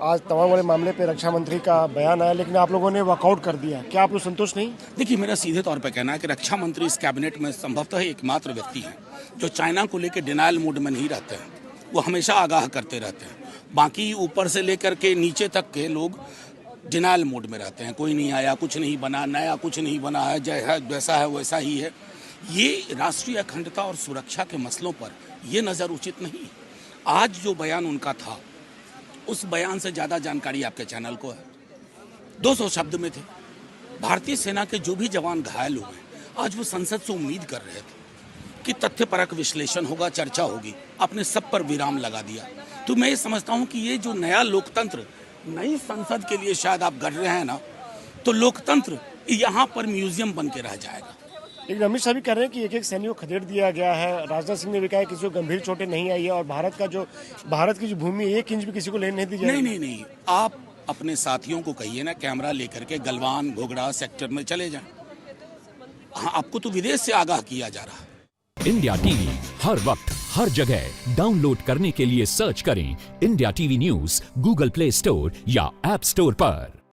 S17: आज तवांग वाले मामले पे रक्षा मंत्री का बयान आया, लेकिन आप लोगों ने वॉकआउट कर दिया, क्या आप लोग संतुष्ट नहीं?
S19: देखिए, मेरा सीधे तौर पे कहना है कि रक्षा मंत्री इस कैबिनेट में संभवतः एकमात्र व्यक्ति हैं जो चाइना को लेकर डिनायल मोड में नहीं रहते हैं। वो हमेशा आगाह करते रहते हैं। बाकी ऊपर से लेकर के नीचे तक के लोग डिनायल मोड में रहते हैं। कोई नहीं आया, कुछ नहीं बना, नया कुछ नहीं बना है, जैसा है वैसा ही है। ये राष्ट्रीय अखंडता और सुरक्षा के मसलों पर ये नज़र उचित नहीं। आज जो बयान उनका था, उस बयान से ज़्यादा जानकारी आपके चैनल को है। 200 शब्द में थे। भारतीय सेना के जो भी जवान घायल हुए, आज वो संसद से उम्मीद कर रहे थे कि तथ्यपरक विश्लेषण होगा, चर्चा होगी। आपने सब पर विराम लगा दिया। तो मैं ये समझता हूँ कि ये जो नया लोकतंत्र नई संसद के लिए शायद आप गढ़ रहे हैं ना, तो लोकतंत्र यहाँ पर म्यूजियम बन के रह जाएगा।
S17: लेकिन अमित शाह भी कह रहे हैं कि एक सैनिक को खदेड़ दिया गया है। राजनाथ सिंह ने भी कहा है किसी को गंभीर चोटें नहीं आई है और भारत की जो भूमि 1 इंच भी किसी को लेने नहीं दी जाएगी।
S19: नहीं, आप अपने साथियों को कहिए ना, कैमरा लेकर के गलवान घोगड़ा सेक्टर में चले जाएं। हाँ, आपको तो विदेश से आगाह किया जा रहा है।
S20: इंडिया टीवी हर वक्त हर जगह डाउनलोड करने के लिए सर्च करें India TV news Google play store या ऐप स्टोर पर।